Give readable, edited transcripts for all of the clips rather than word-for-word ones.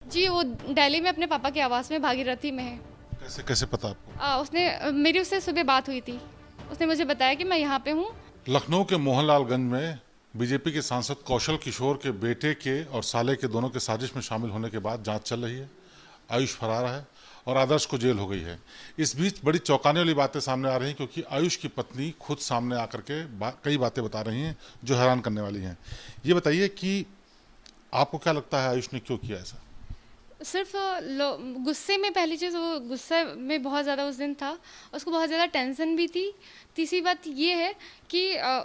जी, वो दिल्ली में अपने पापा के आवास में भागीरथी में है। कैसे कैसे पता आपको? मेरी उससे सुबह बात हुई थी। उसने मुझे बताया कि मैं यहाँ पे हूँ। लखनऊ के मोहनलालगंज में बीजेपी के सांसद कौशल किशोर के बेटे के और साले के दोनों के साजिश में शामिल होने के बाद जांच चल रही है। आयुष फरार है और आदर्श को जेल हो गई है। इस बीच बड़ी चौंकाने वाली बातें सामने आ रही हैं, क्योंकि आयुष की पत्नी खुद सामने आकर के कई बातें बता रही हैं जो हैरान करने वाली हैं। ये बताइए कि आपको क्या लगता है आयुष ने क्यों किया ऐसा? सिर्फ गुस्से में, पहली चीज़ वो गुस्से में बहुत ज़्यादा उस दिन था। उसको बहुत ज़्यादा टेंशन भी थी। तीसरी बात ये है कि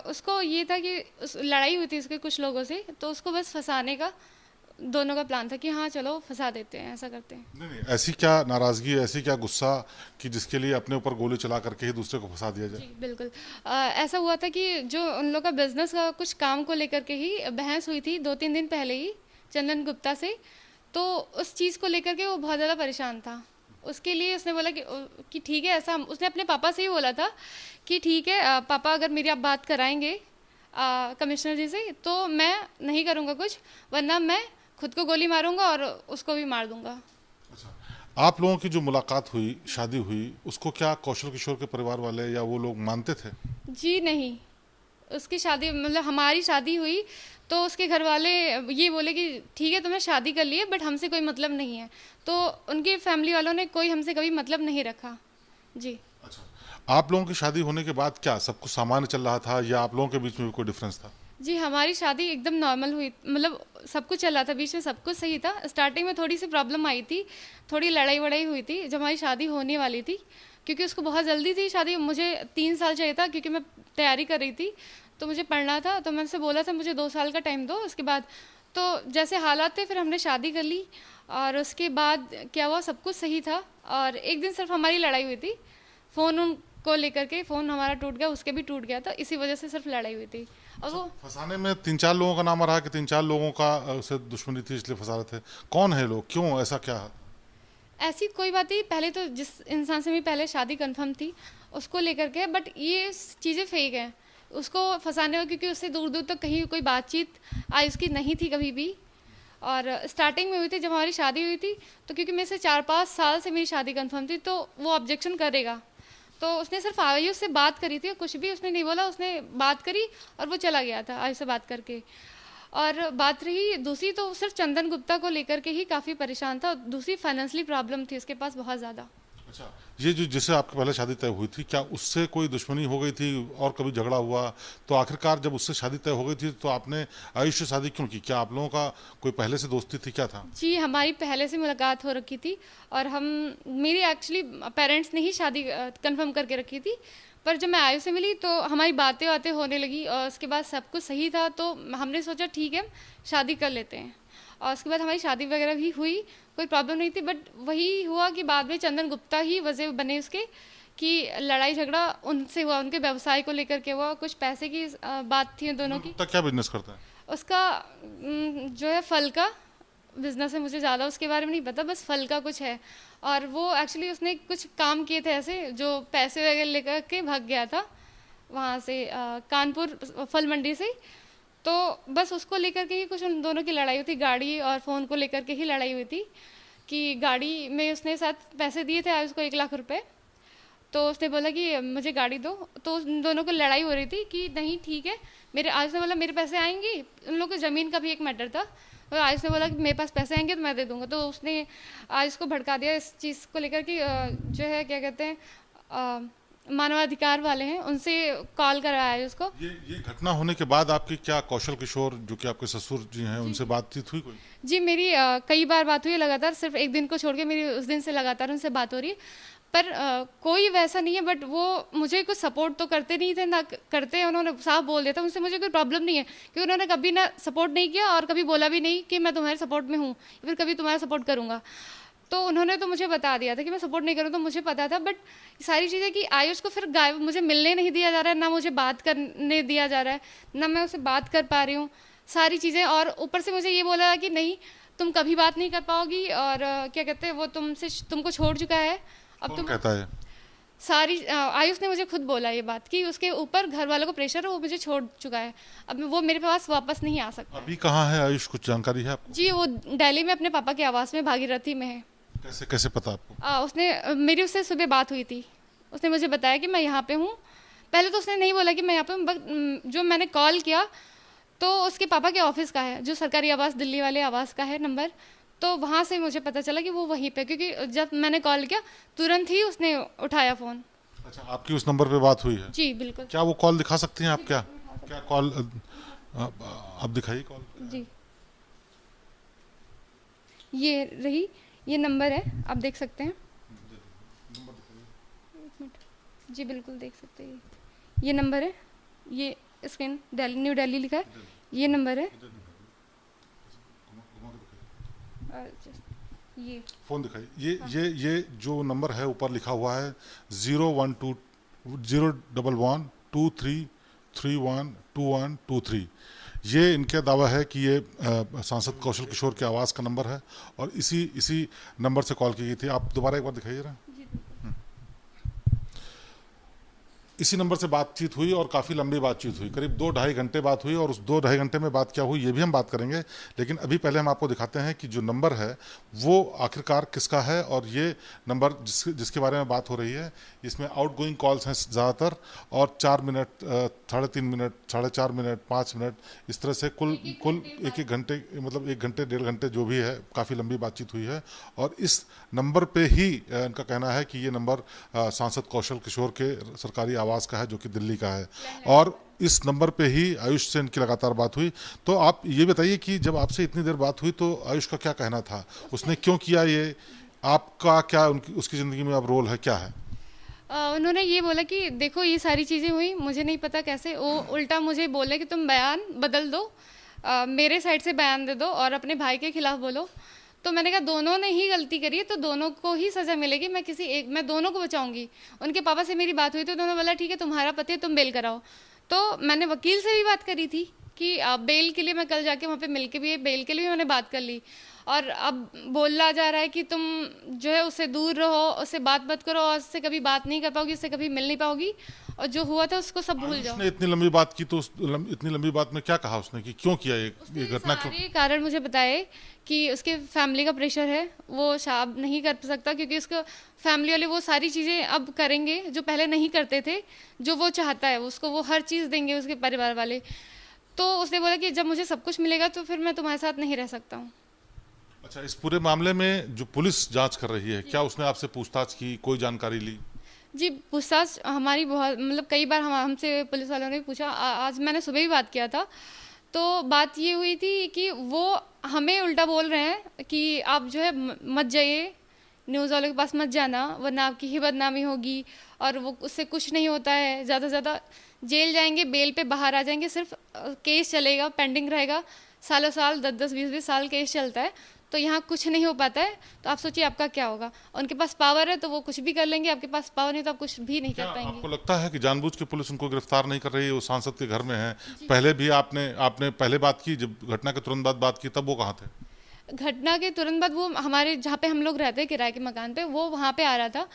उसको ये था कि लड़ाई हुई थी उसके कुछ लोगों से, तो उसको बस फंसाने का दोनों का प्लान था कि हाँ चलो फंसा देते हैं, ऐसा करते हैं। नहीं नहीं, ऐसी क्या नाराजगी, ऐसी क्या गुस्सा कि जिसके लिए अपने ऊपर गोली चला करके ही दूसरे को फंसा दिया जाए? जी बिल्कुल। ऐसा हुआ था कि जो उन लोग का बिजनेस का कुछ काम को लेकर के ही बहस हुई थी 2-3 दिन पहले ही चंदन गुप्ता से। तो उस चीज़ को लेकर के वो बहुत ज़्यादा परेशान था। उसके लिए उसने बोला कि ठीक है, ऐसा उसने अपने पापा से ही बोला था कि ठीक है पापा, अगर मेरी आप बात कराएंगे कमिश्नर जी से तो मैं नहीं करूँगा कुछ, वरना मैं खुद को गोली मारूंगा और उसको भी मार दूंगा। अच्छा, आप लोगों की जो मुलाकात हुई, शादी हुई, उसको क्या कौशल किशोर के परिवार वाले या वो लोग मानते थे? जी नहीं, उसकी शादी मतलब हमारी शादी हुई तो उसके घर वाले ये बोले कि ठीक है तुमने शादी कर ली है बट हमसे कोई मतलब नहीं है। तो उनकी फैमिली वालों ने कोई हमसे कभी मतलब नहीं रखा। जी। अच्छा, आप लोगों की शादी होने के बाद क्या सब कुछ सामान्य चल रहा था या आप लोगों के बीच में भी कोई डिफरेंस था? जी, हमारी शादी एकदम नॉर्मल हुई, मतलब सब कुछ चल रहा था, बीच में सब कुछ सही था। स्टार्टिंग में थोड़ी सी प्रॉब्लम आई थी, थोड़ी लड़ाई वड़ाई हुई थी जब हमारी शादी होने वाली थी, क्योंकि उसको बहुत जल्दी थी शादी। मुझे 3 साल चाहिए था क्योंकि मैं तैयारी कर रही थी, तो मुझे पढ़ना था। तो मैंने उनसे बोला था मुझे 2 साल का टाइम दो, उसके बाद तो जैसे हालात थे फिर हमने शादी कर ली। और उसके बाद क्या हुआ, सब कुछ सही था। और एक दिन सिर्फ हमारी लड़ाई हुई थी फ़ोन को लेकर के। फ़ोन हमारा टूट गया, उसके भी टूट गया था, इसी वजह से सिर्फ लड़ाई हुई थी। और वो फंसाने में 3-4 लोगों का नाम आ रहा है कि 3-4 लोगों का से दुश्मनी थी इसलिए फंसा रहे थे। कौन है लोग, क्यों ऐसा क्या है? ऐसी कोई बात नहीं, पहले तो जिस इंसान से मेरी पहले शादी कंफर्म थी उसको लेकर के, बट ये चीज़ें फेक हैं उसको फंसाने में, क्योंकि उससे दूर दूर तक कहीं कोई बातचीत आई उसकी नहीं थी कभी भी। और स्टार्टिंग में हुई थी जब हमारी शादी हुई थी, तो क्योंकि मेरे से 4-5 साल से मेरी शादी कंफर्म थी तो वो ऑब्जेक्शन करेगा। तो उसने सिर्फ आयुष से बात करी थी, कुछ भी उसने नहीं बोला, उसने बात करी और वो चला गया था आयुष से बात करके। और बात रही दूसरी, तो सिर्फ चंदन गुप्ता को लेकर के ही काफ़ी परेशान था। दूसरी फाइनेंशियली प्रॉब्लम थी उसके पास बहुत ज़्यादा। अच्छा, ये जो जिससे आपकी पहले शादी तय हुई थी, क्या उससे कोई दुश्मनी हो गई थी और कभी झगड़ा हुआ? तो आखिरकार जब उससे शादी तय हो गई थी तो आपने आयुष से शादी क्यों की? क्या आप लोगों का कोई पहले से दोस्ती थी, क्या था? जी, हमारी पहले से मुलाकात हो रखी थी। और हम मेरी एक्चुअली पेरेंट्स ने ही शादी कंफर्म करके रखी थी। पर जब मैं आयु से मिली तो हमारी बातें बातें होने लगी और उसके बाद सब कुछ सही था, तो हमने सोचा ठीक है शादी कर लेते हैं। और उसके बाद हमारी शादी वगैरह भी हुई, कोई प्रॉब्लम नहीं थी। बट वही हुआ कि बाद में चंदन गुप्ता ही वजह बने उसके, कि लड़ाई झगड़ा उनसे हुआ, उनके व्यवसाय को लेकर के हुआ, कुछ पैसे की बात थी उन दोनों की। तो क्या बिजनेस करता है? उसका जो है फल का बिजनेस है, मुझे ज़्यादा उसके बारे में नहीं पता, बस फल का कुछ है। और वो एक्चुअली उसने कुछ काम किए थे ऐसे जो पैसे वगैरह लेकर के भाग गया था वहाँ से, कानपुर फल मंडी से। तो बस उसको लेकर के ही कुछ उन दोनों की लड़ाई हुई थी, गाड़ी और फ़ोन को लेकर के ही लड़ाई हुई थी। कि गाड़ी में उसने साथ पैसे दिए थे आयुष को 1 लाख रुपए, तो उसने बोला कि मुझे गाड़ी दो। तो उन दोनों को लड़ाई हो रही थी कि नहीं ठीक है, मेरे आयुष ने बोला मेरे पैसे आएंगे। उन लोगों की ज़मीन का भी एक मैटर था, और आयुष ने बोला कि मेरे पास पैसे आएंगे तो मैं दे दूंगा। तो उसने आयुष को भड़का दिया इस चीज़ को लेकर कि जो है क्या कहते हैं, मानवाधिकार वाले हैं उनसे कॉल कराया है उसको। ये घटना होने के बाद आपकी क्या कौशल किशोर जो कि आपके ससुर जी हैं उनसे बातचीत हुई कोई? जी मेरी कई बार बात हुई है लगातार, सिर्फ एक दिन को छोड़ के मेरी उस दिन से लगातार उनसे बात हो रही है। पर कोई वैसा नहीं है, बट वो मुझे कुछ सपोर्ट तो करते नहीं थे ना करते हैं। उन्होंने साफ बोल दिया था, उनसे मुझे कोई प्रॉब्लम नहीं है, क्योंकि उन्होंने कभी ना सपोर्ट नहीं किया और कभी बोला भी नहीं कि मैं तुम्हारे सपोर्ट में हूँ, फिर कभी तुम्हारा सपोर्ट करूँगा। तो उन्होंने तो मुझे बता दिया था कि मैं सपोर्ट नहीं करूँ, तो मुझे पता था। बट सारी चीज़ें कि आयुष को फिर गायब, मुझे मिलने नहीं दिया जा रहा है, ना मुझे बात करने दिया जा रहा है, ना मैं उससे बात कर पा रही हूँ सारी चीज़ें। और ऊपर से मुझे ये बोला कि नहीं तुम कभी बात नहीं कर पाओगी, और क्या कहते हैं वो तुमको छोड़ चुका है अब कौन तुम। कहता है? सारी आयुष ने मुझे खुद बोला ये बात कि उसके ऊपर घर वालों को प्रेशर है, वो मुझे छोड़ चुका है, अब वो मेरे पास वापस नहीं आ सकता। अभी कहाँ है आयुष, कुछ जानकारी है आपको? जी, वो दिल्ली में अपने पापा के आवास में भागीरथी में है। कैसे कैसे पता आपको? मेरी उससे सुबह बात हुई थी, उसने मुझे बताया कि मैं यहाँ पे हूँ। पहले तो उसने नहीं बोला कि मैं यहाँ पे हूँ, बट जो मैंने कॉल किया तो उसके पापा के ऑफिस का है, जो सरकारी आवास दिल्ली वाले आवास का है नंबर, तो वहाँ से मुझे पता चला कि वो वहीं पे, क्योंकि जब मैंने कॉल किया तुरंत ही उसने उठाया फ़ोन। अच्छा, आपकी उस नंबर पे बात हुई है? जी बिल्कुल। क्या वो कॉल दिखा सकती हैं आप? क्या क्या कॉल आप दिखाइए कॉल। जी, ये रही, ये नंबर है, आप देख सकते हैं। एक मिनट। जी बिल्कुल देख सकते हैं, ये नंबर है, ये स्क्रीन दिल्ली, न्यू दिल्ली लिखा है, ये नंबर है। ये फोन दिखाइए। ये जो नंबर है ऊपर लिखा हुआ है 0120123312123, ये इनका दावा है कि ये सांसद कौशल किशोर के आवास का नंबर है और इसी नंबर से कॉल की गई थी। आप दोबारा एक बार दिखाइए जरा। इसी नंबर से बातचीत हुई और काफ़ी लंबी बातचीत हुई, करीब 2-2.5 घंटे बात हुई, और उस 2-2.5 घंटे में बात क्या हुई ये भी हम बात करेंगे। लेकिन अभी पहले हम आपको दिखाते हैं कि जो नंबर है वो आखिरकार किसका है, और ये नंबर जिसके बारे में बात हो रही है इसमें आउटगोइंग कॉल्स हैं ज़्यादातर, और 4 मिनट, 3.5 मिनट, 4.5 मिनट, 5 मिनट, इस तरह से कुल 1-1 घंटे, मतलब 1 घंटे 1.5 घंटे जो भी है, काफ़ी लंबी बातचीत हुई है। और इस नंबर पे ही इनका कहना है कि ये नंबर सांसद कौशल किशोर के सरकारी आवास का है, जो कि दिल्ली का है, और इस नंबर पे ही आयुष से इनकी लगातार बात हुई। तो आप ये बताइए कि जब आपसे इतनी देर बात हुई तो आयुष का क्या कहना था, उसने क्यों किया ये, आपका क्या उसकी ज़िंदगी में अब रोल है, क्या है? उन्होंने ये बोला कि देखो ये सारी चीज़ें हुई, मुझे नहीं पता कैसे, वो उल्टा मुझे बोले कि तुम बयान बदल दो, मेरे साइड से बयान दे दो और अपने भाई के खिलाफ बोलो। तो मैंने कहा दोनों ने ही गलती करी है तो दोनों को ही सज़ा मिलेगी, मैं दोनों को बचाऊंगी। उनके पापा से मेरी बात हुई तो उन्होंने बोला ठीक है तुम्हारा पति है, तुम बेल कराओ। तो मैंने वकील से भी बात करी थी कि बेल के लिए मैं कल जाके वहाँ पे मिल के भी बेल के लिए मैंने बात कर ली, और अब बोला जा रहा है कि तुम जो है उससे दूर रहो, उससे बात मत करो, और उससे कभी बात नहीं कर पाओगी, उससे कभी मिल नहीं पाओगी, और जो हुआ था उसको सब भूल जाओ। उसने इतनी लंबी बात की तो इतनी लंबी बात में क्या कहा उसने, कि क्यों किया ये घटना, क्यों? सारे कारण मुझे बताए कि उसके फैमिली का प्रेशर है, वो शाब नहीं कर सकता, क्योंकि उसको फैमिली वाले वो सारी चीज़ें अब करेंगे जो पहले नहीं करते थे, जो वो चाहता है उसको वो हर चीज़ देंगे उसके परिवार वाले। तो उसने बोला कि जब मुझे सब कुछ मिलेगा तो फिर मैं तुम्हारे साथ नहीं रह सकता हूँ। अच्छा, इस पूरे मामले में जो पुलिस जांच कर रही है, क्या उसने आपसे पूछताछ की, कोई जानकारी ली? जी, पूछताछ हमारी बहुत, मतलब कई बार हमसे पुलिस वालों ने पूछा, आज मैंने सुबह भी बात किया था, तो बात ये हुई थी कि वो हमें उल्टा बोल रहे हैं कि आप जो है मत जाइए, न्यूज़ वालों के पास मत जाना, वरना आपकी ही बदनामी होगी, और वो उससे कुछ नहीं होता है, ज़्यादा से ज़्यादा जेल जाएंगे, बेल पे बाहर आ जाएंगे, सिर्फ केस चलेगा, पेंडिंग रहेगा, सालों साल 10-10, 20-20 साल केस चलता है, तो यहाँ कुछ नहीं हो पाता है। तो आप सोचिए आपका क्या होगा। उनके पास पावर है तो वो कुछ भी कर लेंगे, आपके पास पावर नहीं तो आप कुछ भी नहीं कर पाएंगे। आपको लगता है कि जानबूझ के पुलिस उनको गिरफ्तार नहीं कर रही है? वो सांसद के घर में है, पहले भी आपने पहले बात की, जब घटना के तुरंत बाद बात की तब वो कहाँ थे? घटना के तुरंत बाद वो हमारे जहाँ पे हम लोग रहते हैं किराए के मकान पे, वो वहाँ पे आ रहा था,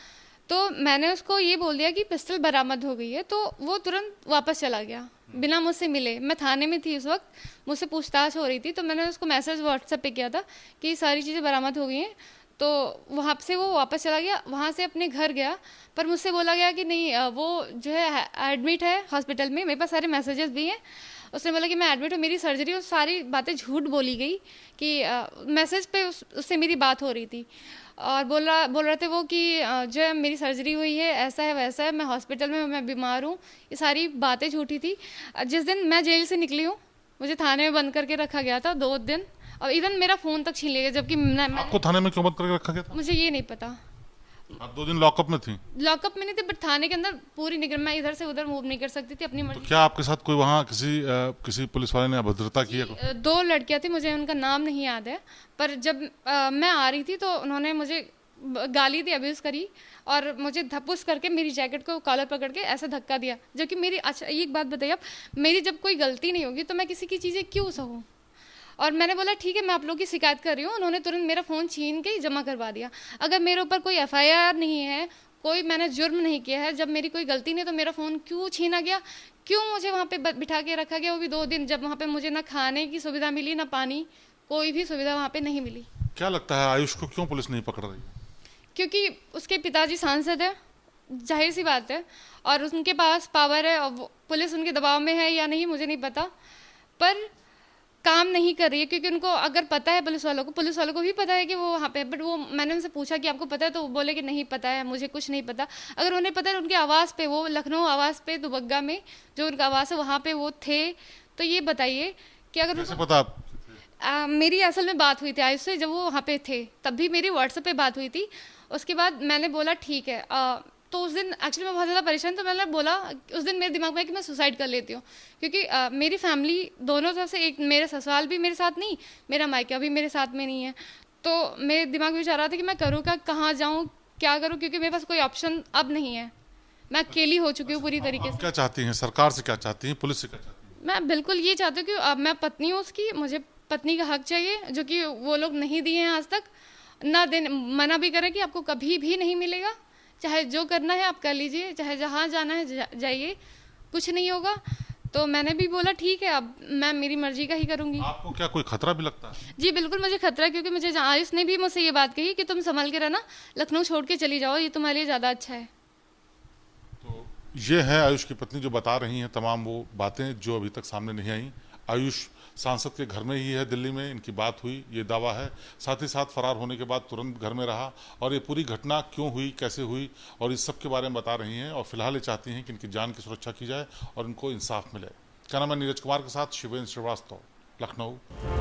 तो मैंने उसको ये बोल दिया कि पिस्टल बरामद हो गई है, तो वो तुरंत वापस चला गया बिना मुझसे मिले। मैं थाने में थी उस वक्त, मुझसे पूछताछ हो रही थी, तो मैंने उसको मैसेज व्हाट्सएप पे किया था कि सारी चीज़ें बरामद हो गई हैं, तो वहाँ से वो वापस चला गया। वहाँ से अपने घर गया, पर मुझसे बोला गया कि नहीं वो जो है एडमिट है हॉस्पिटल में, मेरे पास सारे मैसेजेस भी हैं। उसने बोला कि मैं एडमिट हूँ, मेरी सर्जरी, और सारी बातें झूठ बोली गई कि मैसेज पे उससे मेरी बात हो रही थी, और बोल रहे थे वो कि जो है मेरी सर्जरी हुई है, ऐसा है वैसा है, मैं हॉस्पिटल में, मैं बीमार हूँ, ये सारी बातें झूठी थी। जिस दिन मैं जेल से निकली हूँ मुझे थाने में बंद करके रखा गया था 2 दिन, और इवन मेरा फ़ोन तक छीन लिया गया, जबकि आपको थाने में क्यों बंद करके रखा गया था? मुझे ये नहीं पता। आप 2 दिन लॉकअप में थी? लॉकअप में नहीं थी, बट थाने के अंदर पूरी निगरानी, मैं इधर से उधर मूव नहीं कर सकती थी अपनी मर्जी। तो क्या आपके साथ कोई वहाँ किसी पुलिस वाले ने अभद्रता की है? 2 लड़कियां थी, मुझे उनका नाम नहीं याद है, पर जब मैं आ रही थी तो उन्होंने मुझे गाली दी, अब्यूज़ करी, और मुझे धपुस करके मेरी जैकेट को कॉलर पकड़ के ऐसा धक्का दिया, जबकि मेरी, अच्छा एक बात बताइए आप, मेरी जब कोई गलती नहीं होगी तो मैं किसी की चीज़ें क्यों सहूँ? और मैंने बोला ठीक है मैं आप लोगों की शिकायत कर रही हूँ, उन्होंने तुरंत मेरा फ़ोन छीन के जमा करवा दिया। अगर मेरे ऊपर कोई FIR नहीं है, कोई मैंने जुर्म नहीं किया है, जब मेरी कोई गलती नहीं तो मेरा फ़ोन क्यों छीना गया, क्यों मुझे वहाँ पे बिठा के रखा गया, वो भी 2 दिन, जब वहाँ पे मुझे ना खाने की सुविधा मिली ना पानी, कोई भी सुविधा वहाँ पे नहीं मिली। क्या लगता है आयुष को क्यों पुलिस नहीं पकड़ रही? क्योंकि उसके पिताजी सांसद है, जाहिर सी बात है, और उनके पास पावर है, और पुलिस उनके दबाव में है या नहीं मुझे नहीं पता, पर काम नहीं कर रही है। क्योंकि उनको अगर पता है, पुलिस वालों को भी पता है कि वो वहाँ पे, बट वो, मैंने उनसे पूछा कि आपको पता है, तो वो बोले कि नहीं पता है, मुझे कुछ नहीं पता। अगर उन्हें पता है, उनके आवास पे, वो लखनऊ आवास पे दुबग्गा में जो उनका आवास है वहाँ पे वो थे, तो ये बताइए कि अगर कैसे पता? मेरी असल में बात हुई थी आयुष से, जब वो वहाँ पे थे तब भी मेरी व्हाट्सएप पे बात हुई थी। उसके बाद मैंने बोला ठीक है, तो उस दिन एक्चुअली मैं बहुत ज़्यादा परेशान, तो मैंने बोला, उस दिन मेरे दिमाग में है कि मैं सुसाइड कर लेती हूँ, क्योंकि मेरी फैमिली दोनों तरफ से, एक मेरे ससुराल भी मेरे साथ नहीं, मेरा मायका भी मेरे साथ में नहीं है, तो मेरे दिमाग में विचार रहा था कि मैं करूँ क्या, कहाँ जाऊँ, क्या करूँ, क्योंकि मेरे पास कोई ऑप्शन अब नहीं है, मैं अकेली हो चुकी हूँ पूरी तरीके से। क्या चाहती हैं, सरकार से क्या चाहती हैं, पुलिस से क्या चाहती हैं? मैं बिल्कुल ये चाहती हूँ कि अब मैं पत्नी हूँ उसकी, मुझे पत्नी का हक चाहिए, जो कि वो लोग नहीं दिए हैं आज तक, ना देने, मना भी करें कि आपको कभी भी नहीं मिलेगा, चाहे जो करना है आप कर लीजिए, चाहे जहाँ जाना है जाइए, कुछ नहीं होगा। तो मैंने भी बोला ठीक है, अब मैं मेरी मर्जी का ही करूँगी। आपको क्या कोई खतरा भी लगता है? जी बिल्कुल मुझे खतरा है, क्योंकि मुझे आयुष ने भी मुझसे ये बात कही कि तुम संभल के रहना, लखनऊ छोड़ के चली जाओ, ये तुम्हारे लिए ज़्यादा अच्छा है। तो ये है आयुष की पत्नी जो बता रही हैं तमाम वो बातें जो अभी तक सामने नहीं आई। आयुष सांसद के घर में ही है, दिल्ली में इनकी बात हुई, ये दावा है। साथ ही साथ फरार होने के बाद तुरंत घर में रहा, और ये पूरी घटना क्यों हुई, कैसे हुई, और इस सब के बारे में बता रही हैं, और फिलहाल ये चाहती हैं कि इनकी जान की सुरक्षा की जाए और इनको इंसाफ मिले। क्या नाम है? नीरज कुमार के साथ शिवेंद्र श्रीवास्तव, लखनऊ।